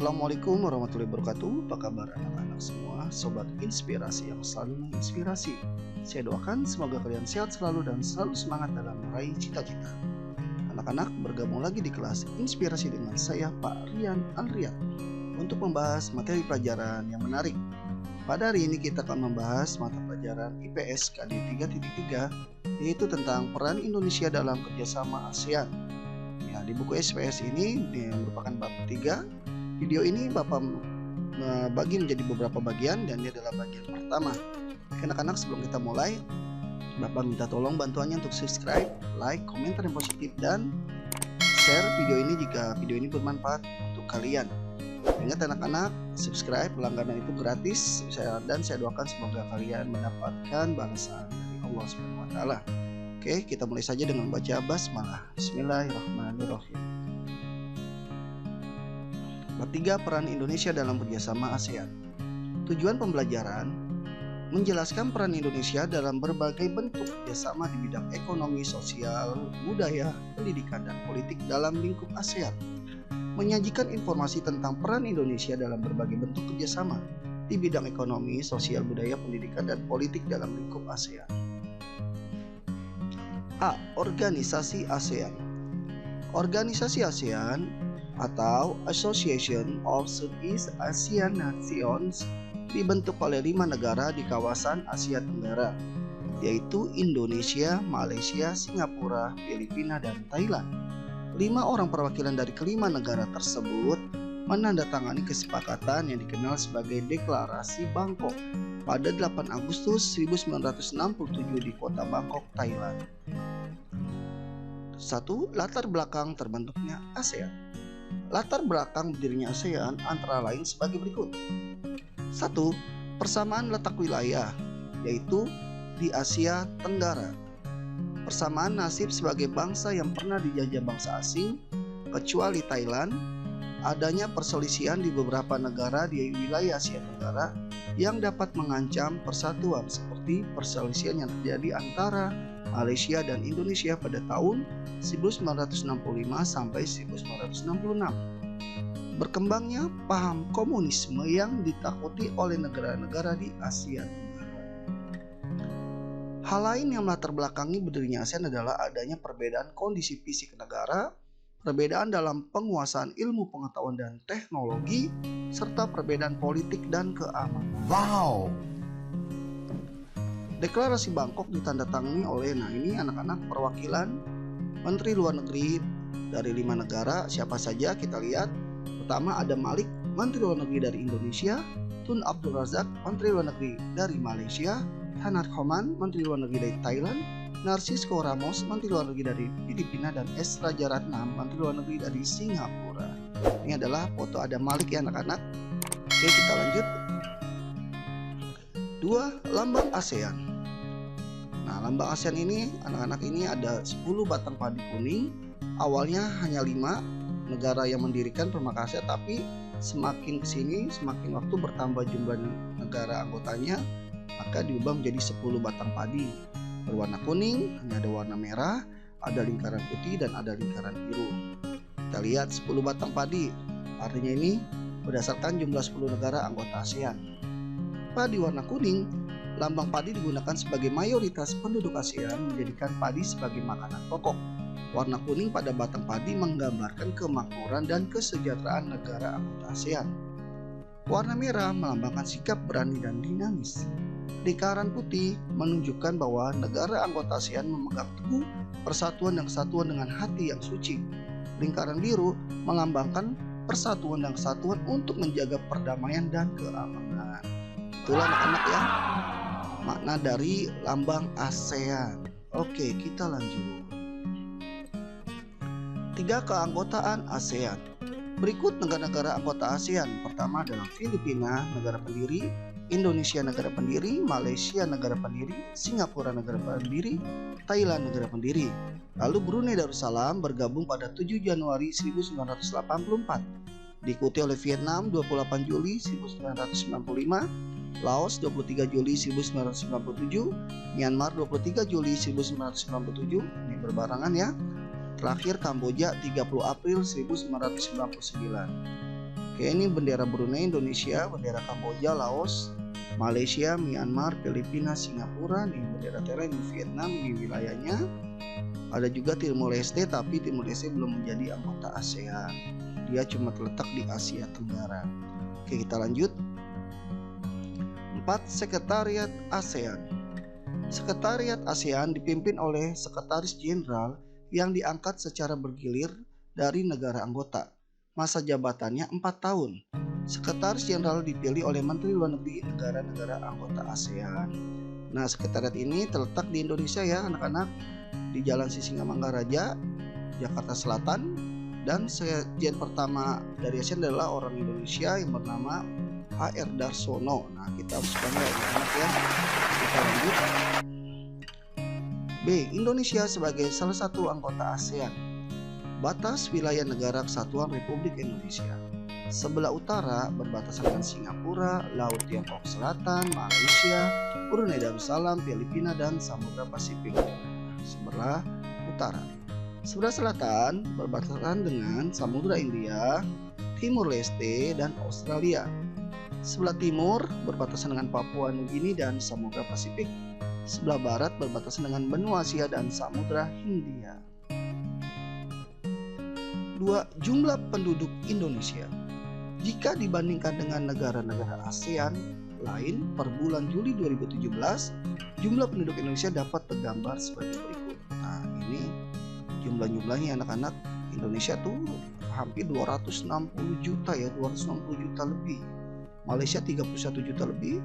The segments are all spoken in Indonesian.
Assalamualaikum warahmatullahi wabarakatuh. Apa kabar anak-anak semua, sobat inspirasi yang selalu menginspirasi. Saya doakan semoga kalian sehat selalu dan selalu semangat dalam meraih cita-cita. Anak-anak, bergabung lagi di kelas inspirasi dengan saya, Pak Rian Alrian, untuk membahas materi pelajaran yang menarik. Pada hari ini kita akan membahas mata pelajaran IPS KD 3.3, yaitu tentang peran Indonesia dalam kerjasama ASEAN. Ya, di buku SPS ini merupakan bab 3. Video ini Bapak bagi menjadi beberapa bagian dan ini adalah bagian pertama. Anak-anak, sebelum kita mulai, Bapak minta tolong bantuannya untuk subscribe, like, komentar yang positif, dan share video ini jika video ini bermanfaat untuk kalian. Ingat anak-anak, subscribe, langganan itu gratis, dan saya doakan semoga kalian mendapatkan balasan dari Allah SWT. Oke, kita mulai saja dengan baca basmalah. Bismillahirrahmanirrahim. Bab 3, peran Indonesia dalam kerjasama ASEAN. Tujuan pembelajaran menjelaskan peran Indonesia dalam berbagai bentuk kerjasama di bidang ekonomi, sosial, budaya, pendidikan, dan politik dalam lingkup ASEAN. Menyajikan informasi tentang peran Indonesia dalam berbagai bentuk kerjasama di bidang ekonomi, sosial, budaya, pendidikan, dan politik dalam lingkup ASEAN. A. Organisasi ASEAN. Organisasi ASEAN atau Association of Southeast Asian Nations dibentuk oleh 5 negara di kawasan Asia Tenggara, yaitu Indonesia, Malaysia, Singapura, Filipina, dan Thailand. 5 orang perwakilan dari kelima negara tersebut menandatangani kesepakatan yang dikenal sebagai Deklarasi Bangkok pada 8 Agustus 1967 di kota Bangkok, Thailand. 1. Latar belakang terbentuknya ASEAN. Latar belakang berdirinya ASEAN antara lain sebagai berikut. 1. Persamaan letak wilayah, yaitu di Asia Tenggara. Persamaan nasib sebagai bangsa yang pernah dijajah bangsa asing, kecuali Thailand. Adanya perselisihan di beberapa negara di wilayah Asia Tenggara yang dapat mengancam persatuan, seperti perselisihan yang terjadi antara Malaysia dan Indonesia pada tahun 1965 sampai 1966. Berkembangnya paham komunisme yang ditakuti oleh negara-negara di Asia Tenggara. Hal lain yang melatar belakangi berdirinya ASEAN adalah adanya perbedaan kondisi fisik negara, perbedaan dalam penguasaan ilmu pengetahuan dan teknologi, serta perbedaan politik dan keamanan. Wow! Deklarasi Bangkok ditandatangani oleh, ini anak-anak, perwakilan Menteri Luar Negeri dari 5 negara. Siapa saja kita lihat. Pertama ada Malik, Menteri Luar Negeri dari Indonesia, Tun Abdul Razak, Menteri Luar Negeri dari Malaysia, Hanat Khoman, Menteri Luar Negeri dari Thailand, Narcisco Ramos, Menteri Luar Negeri dari Filipina, dan S. Rajaratnam, Menteri Luar Negeri dari Singapura. Ini adalah foto ada Malik ya anak-anak. Oke, kita lanjut. 2. Lambang ASEAN. Nah, lambang ASEAN ini anak-anak ini ada 10 batang padi kuning. Awalnya hanya 5 negara yang mendirikan permaka ASEAN, tapi semakin kesini semakin waktu bertambah jumlah negara anggotanya, maka diubah menjadi 10 batang padi berwarna kuning. Hanya ada warna merah, ada lingkaran putih, dan ada lingkaran biru. Kita lihat 10 batang padi, artinya ini berdasarkan jumlah 10 negara anggota ASEAN. Padi warna kuning, lambang padi digunakan sebagai mayoritas penduduk ASEAN menjadikan padi sebagai makanan pokok. Warna kuning pada batang padi menggambarkan kemakmuran dan kesejahteraan negara anggota ASEAN. Warna merah melambangkan sikap berani dan dinamis. Lingkaran putih menunjukkan bahwa negara anggota ASEAN memegang teguh persatuan dan kesatuan dengan hati yang suci. Lingkaran biru melambangkan persatuan dan kesatuan untuk menjaga perdamaian dan keamanan. Itulah anak-anak ya, makna dari lambang ASEAN. Oke, kita lanjut. 3. Keanggotaan ASEAN. Berikut negara-negara anggota ASEAN. Pertama adalah Filipina, negara pendiri; Indonesia, negara pendiri; Malaysia, negara pendiri; Singapura, negara pendiri; Thailand, negara pendiri. Lalu Brunei Darussalam bergabung pada 7 Januari 1984. Diikuti oleh Vietnam 28 Juli 1995, Laos 23 Juli 1997, Myanmar 23 Juli 1997, ini berbarengan ya. Terakhir Kamboja 30 April 1999. Oke, ini bendera Brunei, Indonesia, bendera Kamboja, Laos, Malaysia, Myanmar, Filipina, Singapura. Nih bendera Thailand, ini Vietnam, ini wilayahnya. Ada juga Timor Leste, tapi Timor Leste belum menjadi anggota ASEAN. Dia cuma terletak di Asia Tenggara. Oke, kita lanjut. 4. Sekretariat ASEAN. Sekretariat ASEAN dipimpin oleh Sekretaris Jenderal yang diangkat secara bergilir dari negara anggota. Masa jabatannya 4 tahun. Sekretaris Jenderal dipilih oleh Menteri Luar Negeri negara-negara anggota ASEAN. Nah, sekretariat ini terletak di Indonesia ya anak-anak, di Jalan Sisingamangaraja, Jakarta Selatan. Dan sekjen pertama dari ASEAN adalah orang Indonesia yang bernama HR Darsono. Nah, kita harus bangga anak-anak ya. Kita lanjut. B. Indonesia sebagai salah satu anggota ASEAN. Batas wilayah negara kesatuan Republik Indonesia. Sebelah utara berbatasan dengan Singapura, Laut Tiongkok Selatan, Malaysia, Brunei Darussalam, Filipina, dan Samudra Pasifik. Sebelah utara. Sebelah selatan berbatasan dengan Samudra India, Timur Leste, dan Australia. Sebelah timur berbatasan dengan Papua Nugini dan Samudra Pasifik. Sebelah barat berbatasan dengan benua Asia dan Samudra Hindia. 2. Jumlah penduduk Indonesia. Jika dibandingkan dengan negara-negara ASEAN lain, per bulan Juli 2017, jumlah penduduk Indonesia dapat tergambar sebagai berikut. Nah, ini jumlah-jumlahnya anak-anak. Indonesia tuh hampir 260 juta ya, 260 juta lebih. Malaysia 31 juta lebih,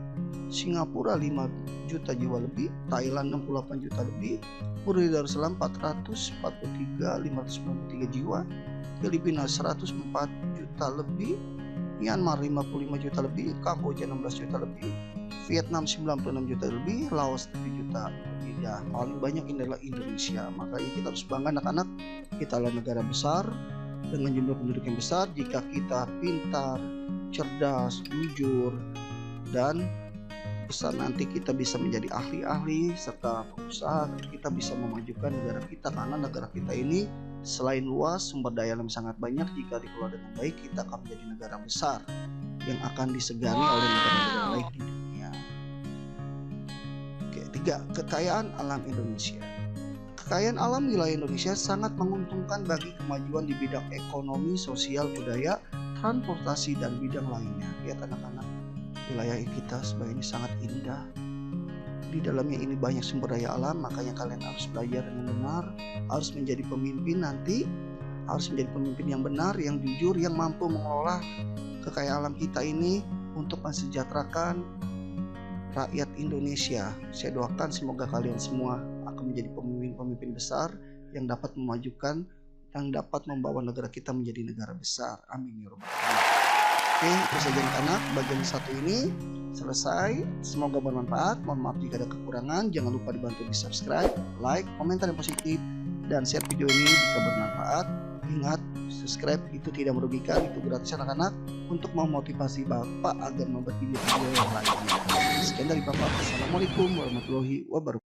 Singapura 5 juta jiwa lebih, Thailand 68 juta lebih, Brunei Darussalam 593 jiwa, Filipina 104 juta lebih, Myanmar 55 juta lebih, Kamboja 16 juta lebih, Vietnam 96 juta lebih, Laos 7 juta lebih. Ya, paling banyak ini adalah Indonesia. Makanya kita harus bangga anak-anak, kita adalah negara besar dengan jumlah penduduk yang besar. Jika kita pintar, cerdas, jujur, dan bisa nanti kita bisa menjadi ahli-ahli serta pengusaha, kita bisa memajukan negara kita, karena negara kita ini selain luas, sumber daya alam sangat banyak. Jika dikelola dengan baik, kita akan menjadi negara besar yang akan disegani oleh negara-negara lain di dunia. Oke, 3. Kekayaan alam Indonesia. Kekayaan alam wilayah Indonesia sangat menguntungkan bagi kemajuan di bidang ekonomi, sosial, budaya, transportasi, dan bidang lainnya. Lihat anak-anak, wilayah kita sebenarnya ini sangat indah. Di dalamnya ini banyak sumber daya alam, makanya kalian harus belajar dengan benar, harus menjadi pemimpin nanti, harus menjadi pemimpin yang benar, yang jujur, yang mampu mengelola kekayaan alam kita ini untuk mensejahterakan rakyat Indonesia. Saya doakan semoga kalian semua akan menjadi pemimpin-pemimpin besar yang dapat memajukan, yang dapat membawa negara kita menjadi negara besar. Amin ya rabbal alamin. Oke, itu saja anak-anak, bagian satu ini selesai. Semoga bermanfaat. Mohon maaf jika ada kekurangan. Jangan lupa dibantu di subscribe, like, komentar yang positif, dan share video ini jika bermanfaat. Ingat, subscribe itu tidak merugikan, itu gratis anak-anak, untuk memotivasi Bapak agar membuat video-video yang lainnya. Sekian dari Bapak. Assalamualaikum warahmatullahi wabarakatuh.